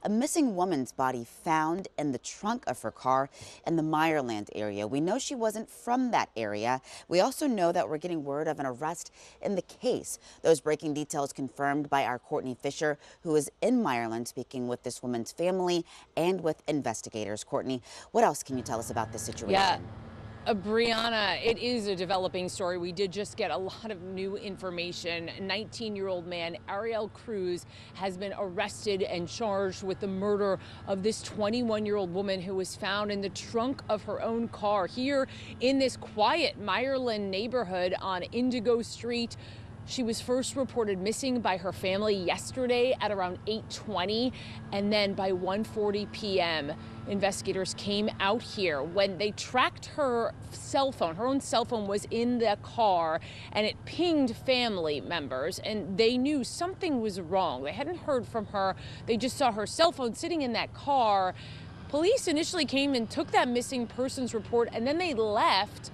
A missing woman's body found in the trunk of her car in the Meyerland area. We know she wasn't from that area. We also know that we're getting word of an arrest in the case. Those breaking details confirmed by our Courtney Fisher, who is in Meyerland speaking with this woman's family and with investigators. Courtney, what else can you tell us about this situation? Yeah. Brianna, it is a developing story. We did just get a lot of new information. 19-year-old man Ariel Cruz has been arrested and charged with the murder of this 21-year-old woman who was found in the trunk of her own car here in this quiet Meyerland neighborhood on Indigo Street. She was first reported missing by her family yesterday at around 8:20, and then by 1:40 p.m. investigators came out here. When they tracked her cell phone, her own cell phone was in the car, and it pinged family members, and they knew something was wrong. They hadn't heard from her. They just saw her cell phone sitting in that car. Police initially came and took that missing persons report, and then they left.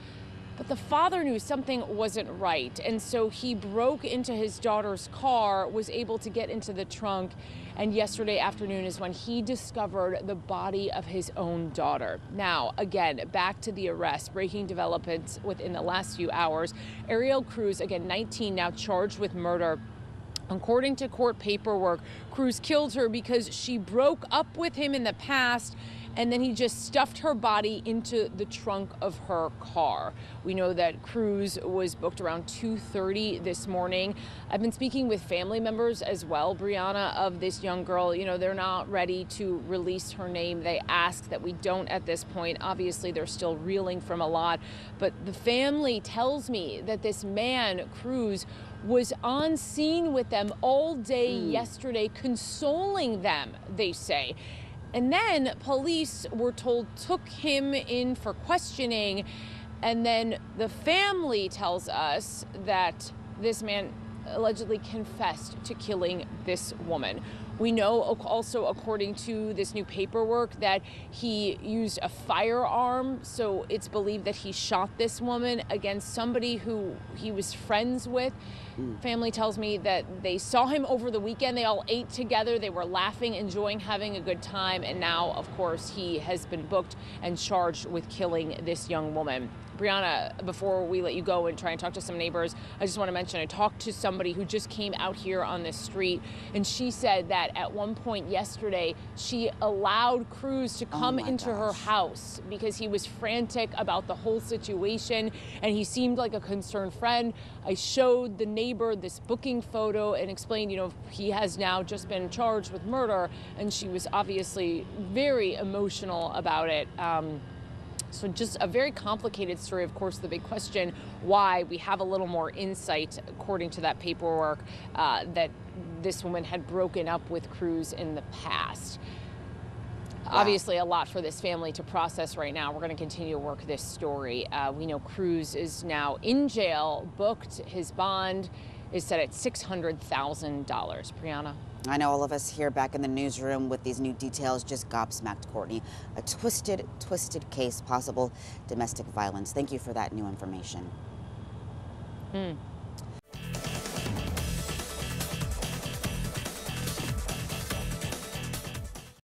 But the father knew something wasn't right, and so he broke into his daughter's car, was able to get into the trunk, and yesterday afternoon is when he discovered the body of his own daughter. Now, again, back to the arrest, breaking developments within the last few hours. Ariel Cruz, again 19, now charged with murder. According to court paperwork, Cruz killed her because she broke up with him in the past, and then he just stuffed her body into the trunk of her car. We know that Cruz was booked around 2:30 this morning. I've been speaking with family members as well, Brianna, of this young girl. You know, they're not ready to release her name. They ask that we don't at this point. Obviously, they're still reeling from a lot, but the family tells me that this man, Cruz, was on scene with them all day yesterday, consoling them, they say. And then police, were told, took him in for questioning. And then the family tells us that this man allegedly confessed to killing this woman. We know also, according to this new paperwork, that he used a firearm. So it's believed that he shot this woman against somebody who he was friends with. Family tells me that they saw him over the weekend. They all ate together. They were laughing, enjoying, having a good time. And now, of course, he has been booked and charged with killing this young woman. Brianna, before we let you go and try and talk to some neighbors, I just want to mention I talked to somebody who just came out here on this street, and she said that at one point yesterday, she allowed Cruz to come into her house because he was frantic about the whole situation, and he seemed like a concerned friend. I showed the neighbor this booking photo and explained, you know, he has now just been charged with murder, and she was obviously very emotional about it. So just a very complicated story. Of course, the big question, why, we have a little more insight, according to that paperwork, that this woman had broken up with Cruz in the past. Wow. Obviously, a lot for this family to process right now. We're going to continue to work this story. We know Cruz is now in jail, booked. His bond is set at $600,000. Brianna? I know all of us here back in the newsroom with these new details just gobsmacked, Courtney. A twisted case, possible domestic violence. Thank you for that new information.